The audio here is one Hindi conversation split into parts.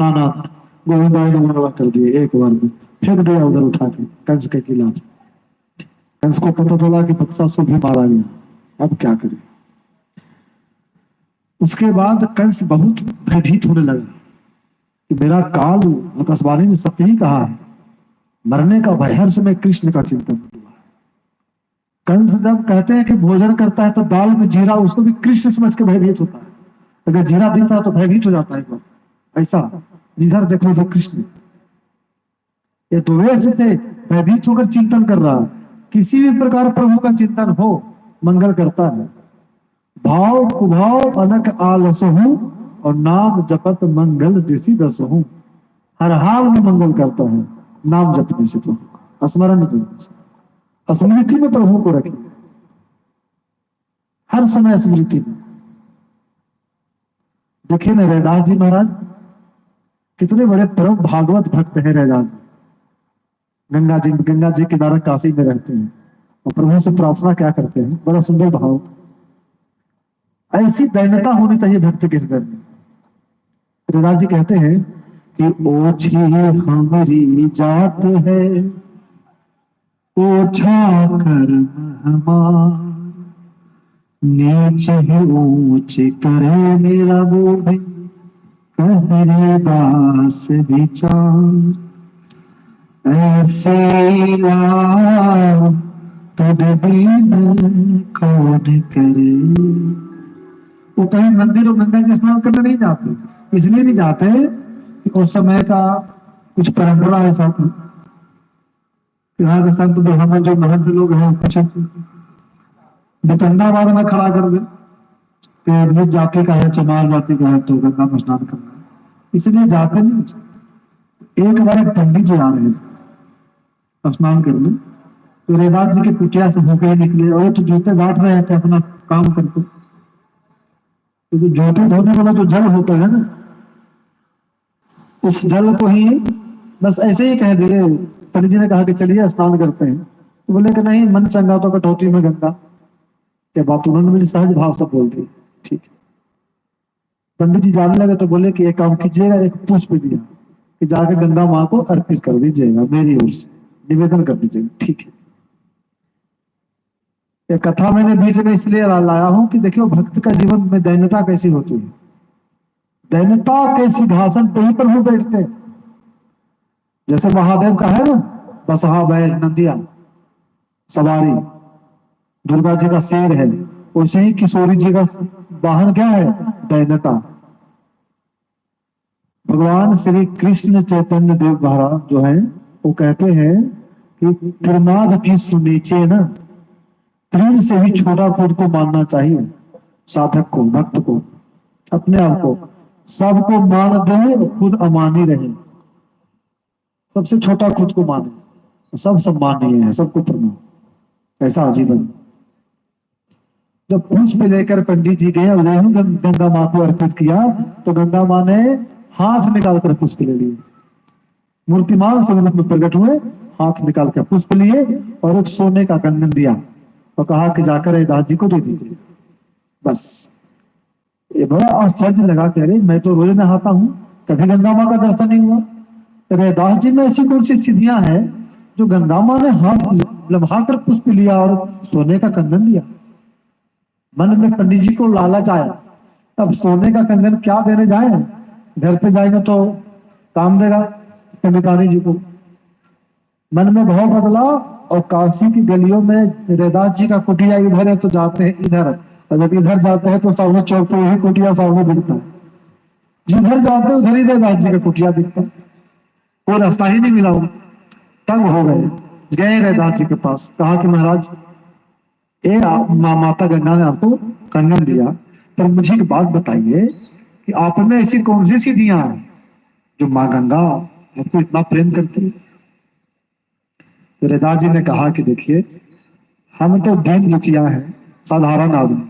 प्राणात गोविंदाय नमः कर दिए एक बार में, फेंक दिया उधर उठा के कंस के खिलाफ। कंस को पता चला कि बत्सासुर भी मारा गया, अब क्या करें। उसके बाद कंस बहुत भयभीत होने लगा कि मेरा काल, आकाशवाणी ने सत्य ही कहा है, मरने का भय, हर समय कृष्ण का चिंतन हुआ। कंस जब कहते हैं कि भोजन करता है तो दाल में जीरा, उसको भी कृष्ण समझ के भयभीत होता है। अगर जीरा दिखता है तो भयभीत हो जाता है एक बार, ऐसा जिधर देखो सब कृष्ण। ये तो वैसे से भयभीत होकर चिंतन कर रहा है। किसी भी प्रकार प्रभु का चिंतन हो मंगल करता है। भाव कुभाव अनक आलसहु और नाम जपत मंगल दिशि दसहु। हर हाल में मंगल करता है नाम जपने से, प्रभु का स्मरण करने से। स्मृति में प्रभु को रखें, हर समय स्मृति में। देखिए ना रैदास जी महाराज कितने बड़े परम भागवत भक्त हैं। रैदास गंगा जी किनारे काशी में रहते हैं और प्रभु से प्रार्थना क्या करते हैं, बड़ा सुंदर भाव। ऐसी दैन्यता होनी चाहिए भक्त के हृदय में। रैदास जी कहते हैं कि ओछी हमारी जात है, ओछा कर्म हमार, नीच ही ऊंच करे मेरा बोध, कहरे दास विचार, ऐसे तब दीन कौन करे। वो कहीं मंदिर और गंगा जी स्नान करने नहीं जाते, इसलिए नहीं जाते कि उस समय का कुछ परंपरा है साथ में। यहाँ के संत जो हमें जो महंत लोग हैं कुछ बितंडाबाद में खड़ा कर दे कि निज जाति का है, चमार जाति का है तो गंगा में स्नान करना, इसलिए जाते नहीं। एक बार एक पंडित जी आ रहे थे स्नान करने, तो रैदास जी की कुटिया से भूखे निकले और तो जूते गांठ रहे थे अपना काम करते। तो जूते धोने वाला जो जल होता है ना, उस जल को ही बस ऐसे ही कह दिए। पंडित जी ने कहा कि चलिए स्नान करते हैं, तो बोले कि नहीं, मन चंगा तो कटौती में गंगा। क्या बात, उन्होंने मेरी सहज भाव से बोल दी, ठीक है। पंडित जी जाने लगे तो बोले कि एक काम कीजिएगा, एक पुष्प दिया कि जाकर गंगा माँ को अर्पित कर दीजिएगा, मेरी ओर से निवेदन कर दीजिएगा, ठीक है। ये कथा मैंने बीच में इसलिए लाया हूं कि देखियो भक्त का जीवन में दैन्यता कैसी होती है। दैन्यता के सिंहासन पे ही प्रभु बैठते हैं। जैसे महादेव का है ना बसहा बैल नंदिया सवारी, दुर्गा जी का शेर है, वैसे ही किशोरी जी का वाहन क्या है, दैन्यता। भगवान श्री कृष्ण चैतन्य देव महाराज जो है वो कहते हैं कि त्रिनाद की सुनीचे न, तृण से भी छोटा खुद को मानना चाहिए। साधक को, भक्त को, अपने आप को सबको मान दे, खुद अमानी रहे। सबसे छोटा खुद को माने, सब सम्मानीय है, सबको प्रणाम, ऐसा जीवन। जब पुष्प लेकर पंडित जी गए और गंगा माँ को अर्पित किया तो गंगा माँ ने हाथ निकालकर पुष्प ले लिए। मूर्तिमान स्वरूप में प्रकट हुए, हाथ निकालकर पुष्प लिए और एक सोने का कंगन दिया और कहा कि जाकर रैदास जी को दे दीजिए। बस ये बड़ा आश्चर्य लगा कि अरे मैं तो रोज नहाता हूँ, कभी गंगा माँ का दर्शन नहीं हुआ। रैदास जी में ऐसी कौन सी सिद्धियां हैं जो गंगा माँ ने हाथ लम्हा कर पुष्प लिया और सोने का कंगन दिया। मन में पंडित जी को लालच आया, अब सोने का कंगन क्या देने जाए, घर पे जाएंगे तो काम देगा पंडितानी जी को। मन में भाव बदला और काशी की गलियों में रैदास जी का कुटिया इधर है तो जाते हैं इधर, और जब इधर जाते हैं तो सामने चौक पे वही कुटिया सामने दिखता है। जिधर जाते हैं उधर ही रैदास जी का कुटिया दिखता है, वो रास्ता ही नहीं मिला। तंग हो गए रैदास जी के पास, कहा कि महाराज माता गंगा ने आपको कंगन दिया, पर मुझे एक बात बताइए कि आप में ऐसी कौन सी सिद्धियां हैं जो माँ गंगा आपको इतना प्रेम करती है। तो रैदास जी ने कहा कि देखिए हम तो दीन दुखिया हैं, साधारण आदमी।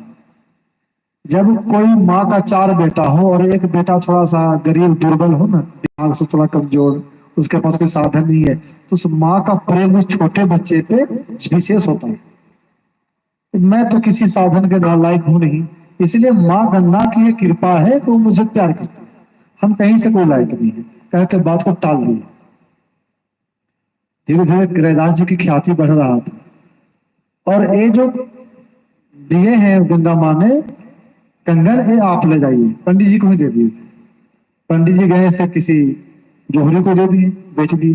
जब कोई माँ का 4 बेटा हो और एक बेटा थोड़ा सा गरीब दुर्बल हो ना, दिमाग से थोड़ा कमजोर, उसके पास कोई साधन नहीं है, तो उस माँ का प्रेम उस छोटे बच्चे पे विशेष होता है। मैं तो किसी साधन के लायक हूं नहीं, इसलिए माँ गंगा की ये कृपा है कि वो मुझे प्यार करती है। हम कहीं से कोई लायक नहीं है, कह के बात को टाल दिए। धीरे धीरे रैदास जी की ख्याति बढ़ रहा था। और ये जो दिए हैं गंगा माँ ने कंगन, ये आप ले जाइए, पंडित जी को ही दे दिए। पंडित जी गए से किसी जोहरी को दे दिए, बेच दिए।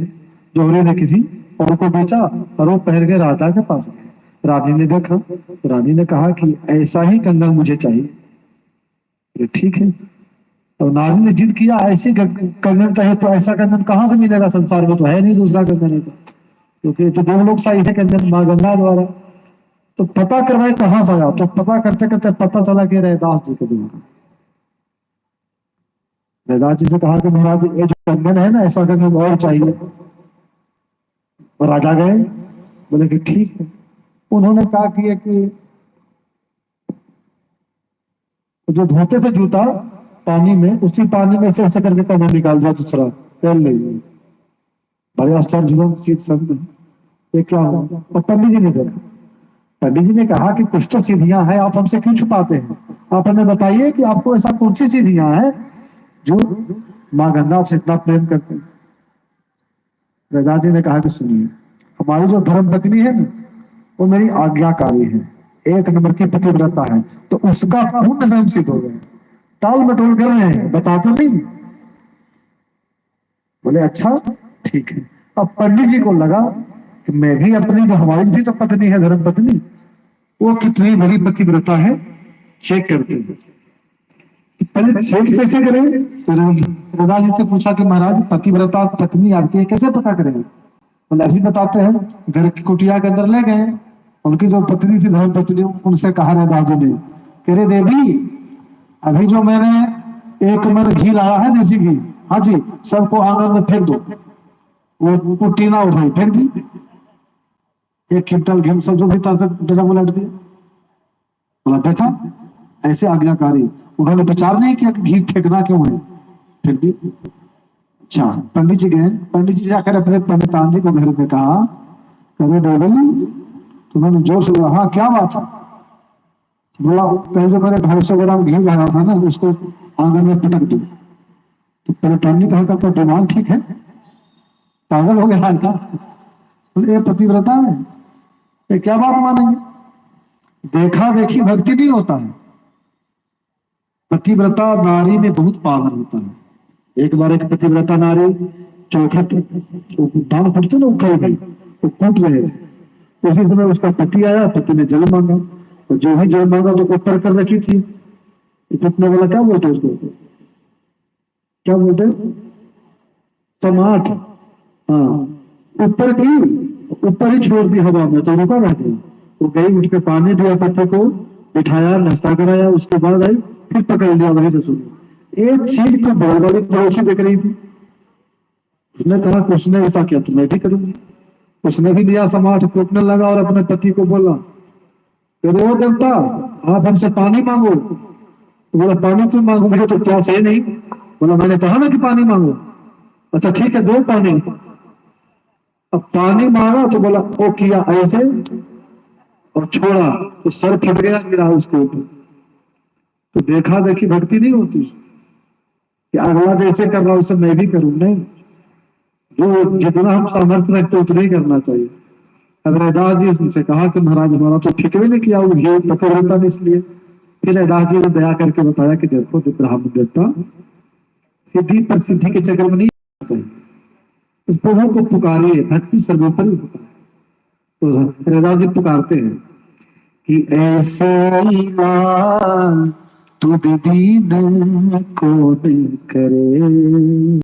जोहरी ने किसी और को बेचा और वो पहन के राजा के पास गए। रानी ने देखा, तो रानी ने कहा कि ऐसा ही कंगन मुझे चाहिए। ये ठीक है, तो नारी ने जिद किया ऐसे कंगन चाहिए, तो ऐसा कंगन कहाँ से मिलेगा, संसार में तो है नहीं दूसरा कंगन है, क्योंकि तो देवलोकशाही है कंगन माँ गंगा द्वारा। तो पता करवाए कहाँ से आया, तो पता करते करते पता चला कि रैदास जी के द्वारा। रैदास जी से कहा कि महाराज ये जो कंगन है ना, ऐसा कंगन और चाहिए। और राजा गए, बोले कि ठीक है। उन्होंने कहा कि जो धोते थे जूता पानी में, उसी पानी में से ऐसे करके कंगन निकाल दिया दूसरा, पहन ले। बड़े आश्चर्यजनक चीज शब्द, ये क्या हुआ? और पंडित जी ने देखा। पंडित जी ने कहा कि कुछ तो सीधियां हैं, आप हमसे क्यों छुपाते हैं? आप हमें बताइए कि आपको ऐसा कौन सी सीधियां हैं जो माँ गंगा आपसे इतना प्रेम करते हैं। रैदास जी ने कहा कि सुनिए, हमारी जो धर्म पत्नी है ना, वो मेरी आज्ञाकारी है, एक नंबर की पतिव्रता है, तो उसका पुण्य से हम सिद्ध हो गए। टाल मटोल कर रहे हैं, बताते नहीं। बोले अच्छा ठीक है। अब पंडित जी को लगा कि मैं भी अपनी, जो हमारी भी तो पत्नी है, धर्म पत्नी, वो कितनी बड़ी पतिव्रता है, चेक करते हैं। पहले चेक कैसे करें? रैदास जी से पूछा कि महाराज पतिव्रता पत्नी आपकी है, कैसे पता करेंगे? बोले अभी बताते हैं। घर की कुटिया के अंदर ले गए, उनकी जो पत्नी थी धर्म पत्नी, उनसे कहा रैदास जी ने कि रे देवी, अभी जो मैंने एक मन घी लाया है, देसी घी, हाँ जी, सबको आंगन में फेंक दो। वो कुट्टी ना उठाई, फेंक दी। 1 क्विंटल घी सब जो भी था सब डरा उलट दिया। बोला देखा, ऐसे आज्ञाकारी। उन्होंने विचार नहीं किया कि घी फेंकना क्यों है, फेंक दी। अच्छा, पंडित जी गए, पंडित जी जाकर अपने पंडितान जी को घर पे कहा, अरे देवी, तो मैंने जोर से बोला हाँ क्या बात है? बोला पहले जो मैंने 250 ग्राम घी लाया था ना, उसको आंगन में पटक दो। तो पंडितान जी कहा आपका दिमाग ठीक है, पागल हो गया था? ये पतिव्रता है, ये क्या बात मानेंगे? देखा देखी भक्ति नहीं होता है। पतिव्रता नारी में बहुत पावन होता है। एक बार एक पतिव्रता नारी चौखट दान पड़ते ना, उखड़ गई, वो कूट रहे थे। उसी समय उसका पति आया, पति ने जल मांगा, तो जो ही जल मांगा तो ऊपर कर रखी थी। कूटने वाला क्या बोलते उसको, क्या बोलते? समाट। हाँ, ऊपर की, ऊपर ही छोड़ दी हवा में, तो रुका रह गया। वो गई, उठ के पानी दिया पति को, बिठाया, नाश्ता कराया, उसके बाद आई, फिर पकड़ लिया वही से सुन। एक चीज को बगल वाली पड़ोसी देख रही थी। उसने कहा कुछ ने ऐसा किया तो मैं भी करूंगी। उसने भी लिया समाट, कूटने लगा और अपने पति को बोला, वो देवता आप हमसे पानी मांगो। तो बोला पानी क्यों मांगो, मुझे तो प्यास है नहीं। बोला मैंने कहा ना कि पानी मांगो। अच्छा ठीक है, दो पानी। अब पानी मांगा तो बोला वो किया ऐसे और छोड़ा, तो सर फट गया, गिरा उसके ऊपर। तो देखा देखी भक्ति नहीं होती कि अगला जैसे कर रहा उससे मैं भी करूं, नहीं। जो जितना हम सामर्थ्य रखते उतना ही करना चाहिए। अब रैदास जी से कहा कि महाराज हमारा तो ठीक भी नहीं किया, वो ये पतिव्रता नहीं, इसलिए फिर रैदास जी ने दया करके बताया कि देखो ब्राह्मण देवता सिद्धि पर सिद्धि के चक्कर में नहीं चाहिए, उस प्रभु को पुकारिए, भक्ति सर्वोपरि होता है। तो रैदास जी पुकारते हैं कि ऐसे मां तू दीन को करे।